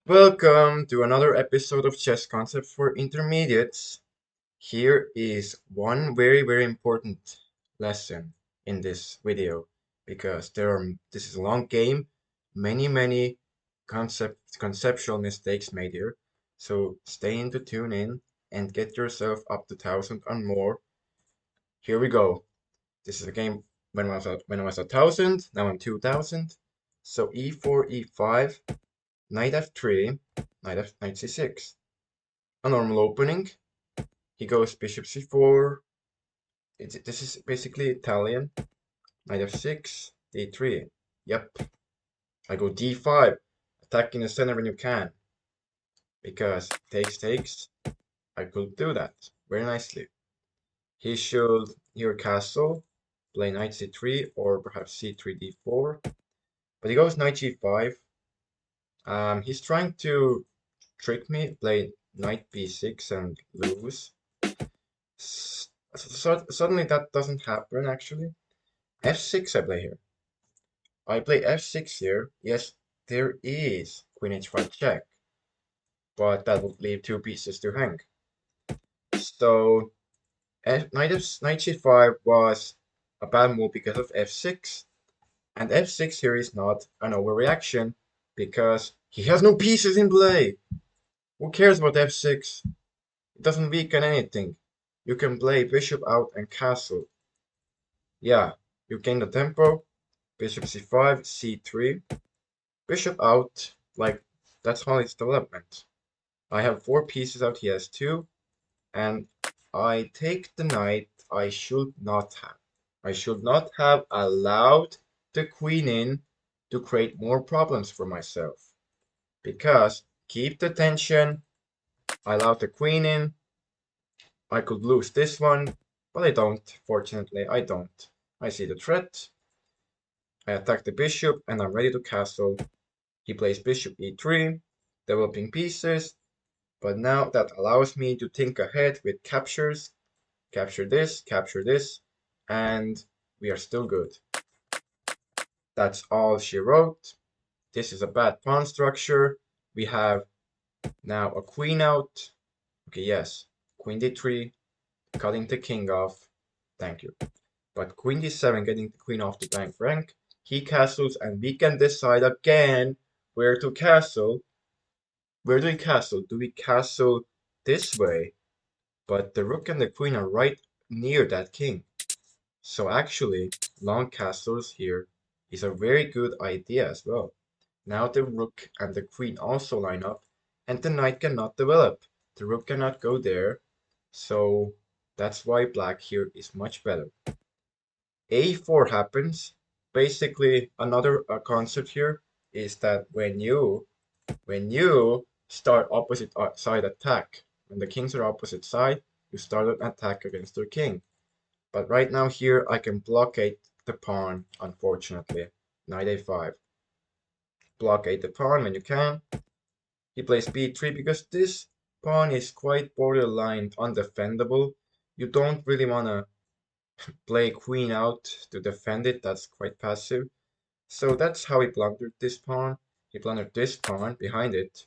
Welcome to another episode of Chess Concepts for Intermediates. Here is one very important lesson in this video because this is a long game, many conceptual mistakes made here. So stay in to tune in and get yourself up to 1,000 and more. Here we go. This is a game when I was 1,000, now I'm 2,000. So e4, e5. Knight f3, knight c6. A normal opening. He goes bishop c4. This is basically Italian. Knight f6, d3. Yep. I go d5, attacking the center when you can. Because takes. I could do that very nicely. He should here castle, play knight c3 or perhaps c3 d4. But he goes knight g5. He's trying to trick me, play knight b6 and lose. Suddenly that doesn't happen actually. f6 I play here. I play f6 here. Yes, there is queen h5 check, but that would leave two pieces to hang. So knight c5 was a bad move because of f6, and f6 here is not an overreaction because he has no pieces in play. Who cares about f6? It doesn't weaken anything. You can play bishop out and castle. Yeah, you gain the tempo. Bishop c5, c3. Bishop out, like, that's all its development. I have four pieces out, he has two. And I take the knight I should not have. I should not have allowed the queen in to create more problems for myself. Because, keep the tension, I allowed the queen in. I could lose this one, but I don't. Fortunately, I don't. I see the threat. I attack the bishop and I'm ready to castle. He plays bishop e3, developing pieces, but now that allows me to think ahead with captures. Capture this, and we are still good. That's all she wrote. This is a bad pawn structure. We have now a queen out. Okay, yes, queen d3, cutting the king off. Thank you. But queen d7, getting the queen off the blank rank. He castles, and we can decide again where to castle. Where do we castle? Do we castle this way? But the rook and the queen are right near that king. So actually, long castles here is a very good idea as well. Now the rook and the queen also line up, and the knight cannot develop. The rook cannot go there, so that's why black here is much better. A4 happens. Basically, another concept here is that when you start opposite side attack, when the kings are opposite side, you start an attack against their king. But right now here I can blockade the pawn, unfortunately. Knight a5. Blockade the pawn when you can. He plays b3 because this pawn is quite borderline undefendable. You don't really want to play queen out to defend it, that's quite passive. So that's how he blundered this pawn. He blundered this pawn behind it.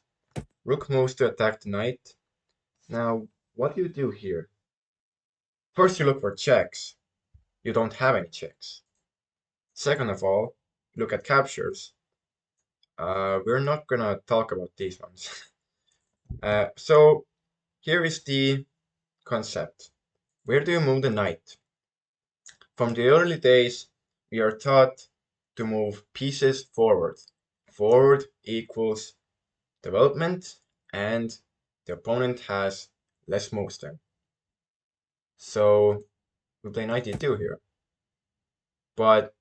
Rook moves to attack the knight. Now, what do you do here? First you look for checks. You don't have any checks. Second of all, look at captures. We're not gonna talk about these ones. So here is the concept. Where do you move the knight? From the early days, we are taught to move pieces forward. Forward equals development, and the opponent has less moves then. So we play knight e2 here. But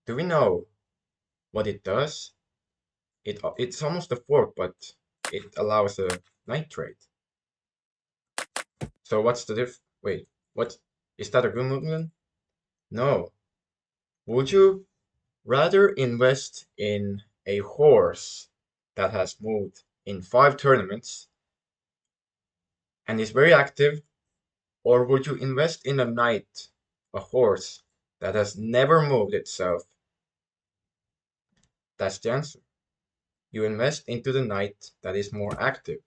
do we know what it does? It's almost a fork, but it allows a knight trade. So what's the wait, what is that a good movement? No. Would you rather invest in a horse that has moved in 5 tournaments and is very active, or would you invest in a knight, a horse that has never moved itself? That's the answer. you invest into the knight that is more active.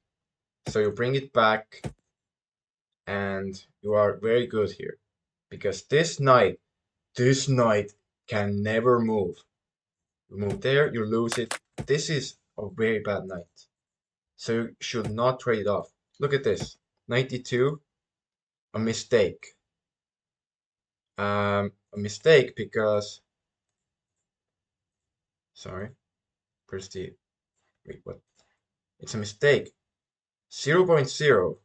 So you bring it back, and you are very good here. Because this knight can never move. You move there, you lose it. This is a very bad knight. So you should not trade it off. Look at this. 92, a mistake. A mistake because, sorry, where's the, wait, what? It's a mistake. 0.0,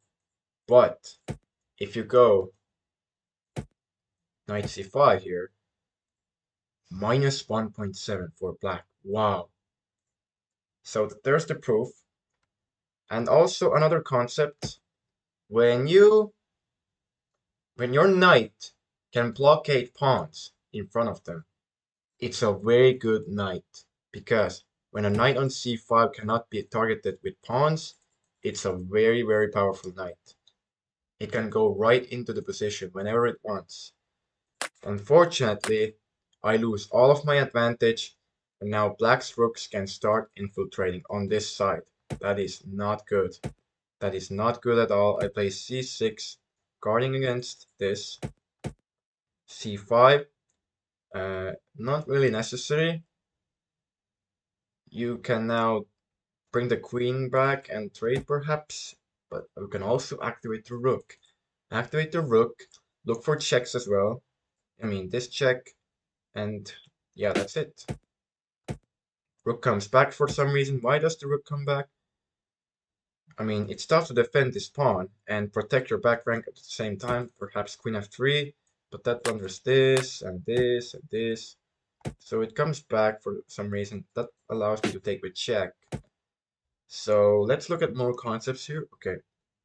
but if you go knight c5 here, minus 1.7 for black. Wow. So there's the proof. And also another concept, when your knight can blockade pawns in front of them, it's a very good knight, because when a knight on c5 cannot be targeted with pawns, it's a very, very powerful knight. It can go right into the position whenever it wants. Unfortunately, I lose all of my advantage, and now black's rooks can start infiltrating on this side. That is not good. That is not good at all. I play c6, guarding against this. c5, not really necessary. You can now bring the queen back and trade perhaps, but you can also activate the rook. Activate the rook, look for checks as well. I mean, this check, and yeah, that's it. Rook comes back for some reason. Why does the rook come back? I mean, it's tough to defend this pawn and protect your back rank at the same time. Perhaps queen f3, but that blunders this and this and this. So it comes back for some reason. That allows me to take with check. So let's look at more concepts here. Okay,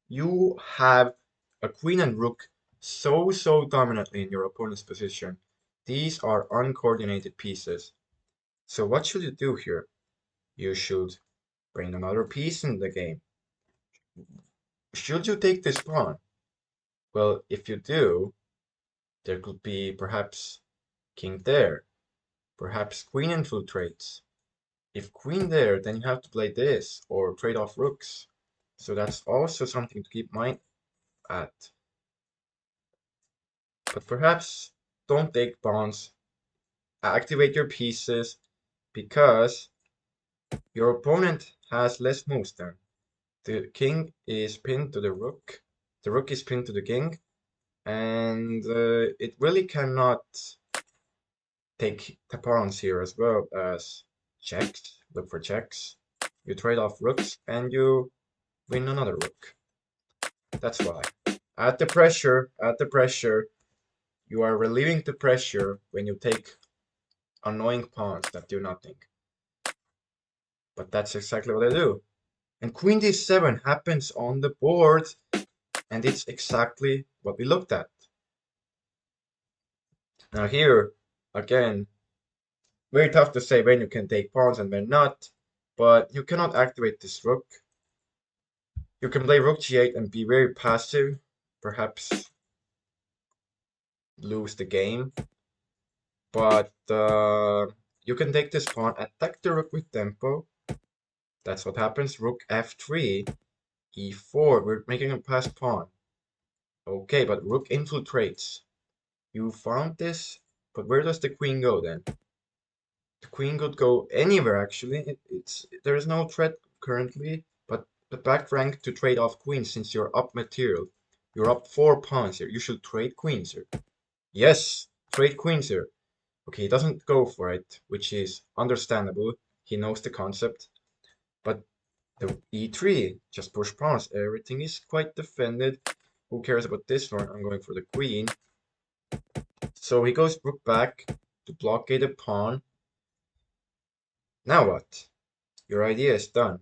you have a queen and rook so dominantly in your opponent's position. These are uncoordinated pieces. So what should you do here? You should bring another piece in the game. Should you take this pawn? Well, if you do, there could be perhaps king there. Perhaps queen infiltrates. If queen there, then you have to play this or trade off rooks. So that's also something to keep mind at. But perhaps don't take pawns. Activate your pieces, because your opponent has less moves then. The king is pinned to the rook. The rook is pinned to the king. And it really cannot take the pawns here as well as checks. Look for checks. You trade off rooks and you win another rook. That's why. Add the pressure, add the pressure. You are relieving the pressure when you take annoying pawns that do nothing. But that's exactly what I do. And queen d7 happens on the board, and it's exactly what we looked at. Now here, again, very tough to say when you can take pawns and when not, but you cannot activate this rook. You can play rook g8 and be very passive, perhaps lose the game, but you can take this pawn, attack the rook with tempo. That's what happens. Rook f3, e4. We're making a passed pawn. Okay, but rook infiltrates. You found this, but where does the queen go then? The queen could go anywhere actually. There is no threat currently, but the back rank to trade off queens since you're up material. You're up 4 pawns here. You should trade queens here. Yes, trade queens here. Okay, he doesn't go for it, which is understandable. He knows the concept. But the e3, just push pawns. Everything is quite defended. Who cares about this one? I'm going for the queen. So he goes rook back to blockade a pawn. Now what? Your idea is done.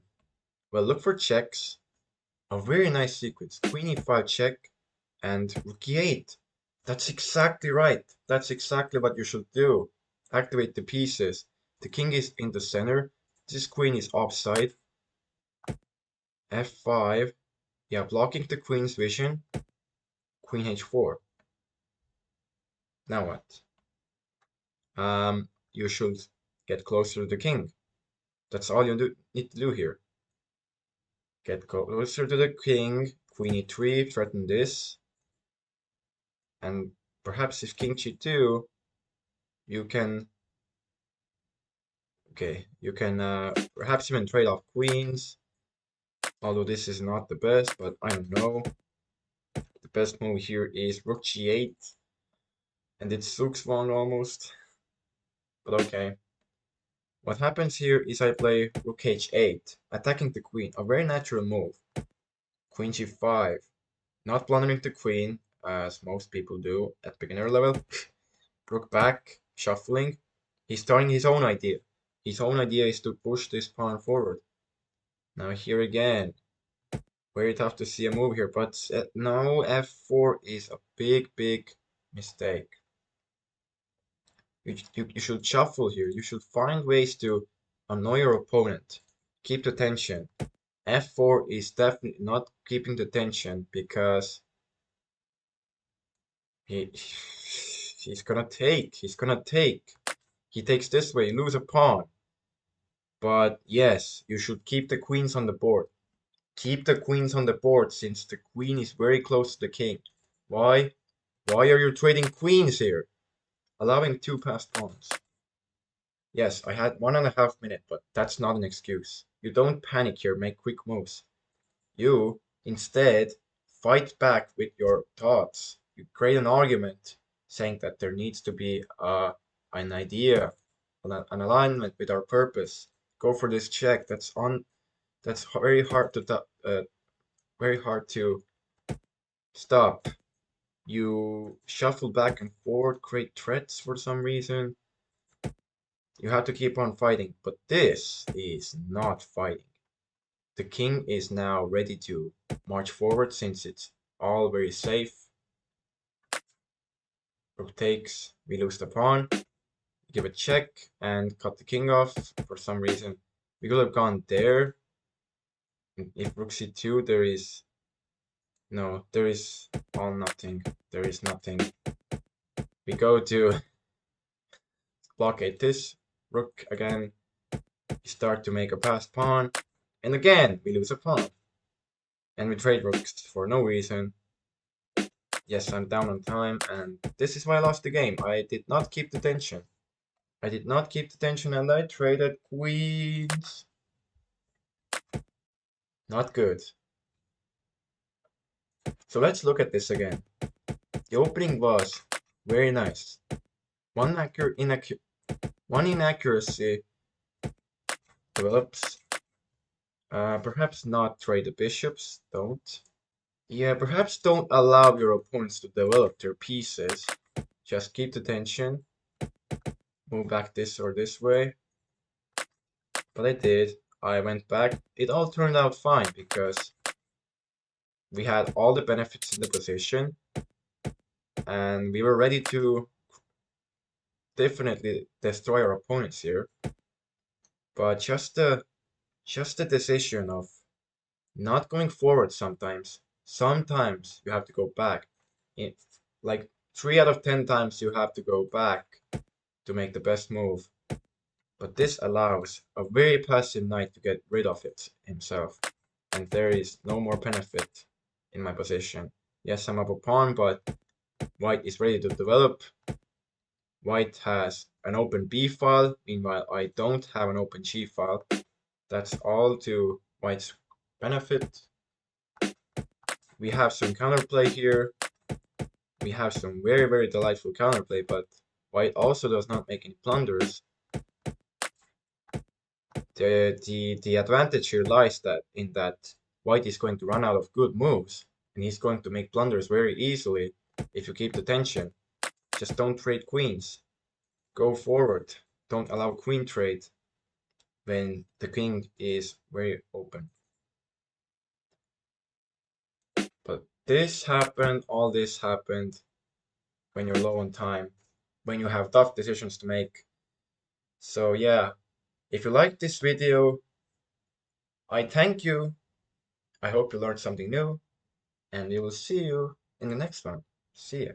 Well, look for checks. A very nice sequence. Queen e5 check and rook e8. That's exactly right. That's exactly what you should do. Activate the pieces. The king is in the center. This queen is offside. f5. Yeah, blocking the queen's vision. Queen h4. Now what? You should get closer to the king. That's all you need to do here. Get closer to the king. Queen e3, threaten this. And perhaps if king g2, you can, okay, you can perhaps even trade off queens. Although this is not the best, but I don't know. The best move here is rook g8. And it's rook's one almost. But okay. What happens here is I play rook h8, attacking the queen, a very natural move. Queen g5, not plundering the queen, as most people do at beginner level. Rook back, shuffling. He's starting his own idea. His own idea is to push this pawn forward. Now here again, very tough to see a move here, but now f4 is a big mistake. You should shuffle here. You should find ways to annoy your opponent. Keep the tension. f4 is definitely not keeping the tension because he he's gonna take. He's gonna take. He takes this way, you lose a pawn. But yes, you should keep the queens on the board. Keep the queens on the board since the queen is very close to the king. Why? Why are you trading queens here? Allowing two passed pawns. Yes, I had 1.5 minutes, but that's not an excuse. You don't panic here, make quick moves. You, instead, fight back with your thoughts. You create an argument saying that there needs to be an idea, an alignment with our purpose. Go for this check. That's very hard to stop. You shuffle back and forth, create threats for some reason. You have to keep on fighting, but this is not fighting. The king is now ready to march forward since it's all very safe. Rook takes, we lose the pawn, give a check and cut the king off for some reason. We could have gone there. If rook c2, there is all nothing. There is nothing. We go to blockade this. Rook again. We start to make a passed pawn. And again, we lose a pawn. And we trade rooks for no reason. Yes, I'm down on time, and this is why I lost the game. I did not keep the tension. I did not keep the tension, and I traded queens. Not good. So let's look at this again. The opening was very nice. One inaccuracy develops. Perhaps not trade the bishops. Don't. Yeah, perhaps don't allow your opponents to develop their pieces. Just keep the tension. Move back this or this way. But I did. I went back. It all turned out fine because we had all the benefits in the position. And we were ready to definitely destroy our opponents here. But just the decision of not going forward sometimes. Sometimes you have to go back. Like 3 out of 10 times you have to go back to make the best move. But this allows a very passive knight to get rid of it himself. And there is no more benefit in my position. Yes, I'm up a pawn, but white is ready to develop. White has an open b file, meanwhile I don't have an open g file. That's all to white's benefit. We have some counterplay here. We have some very delightful counterplay, but white also does not make any blunders. The advantage here lies in that white is going to run out of good moves, and he's going to make blunders very easily if you keep the tension. Just don't trade queens. Go forward. Don't allow queen trade when the king is very open. But this happened, all this happened when you're low on time, when you have tough decisions to make. So yeah, if you liked this video, I thank you. I hope you learned something new, and we will see you in the next one. See ya.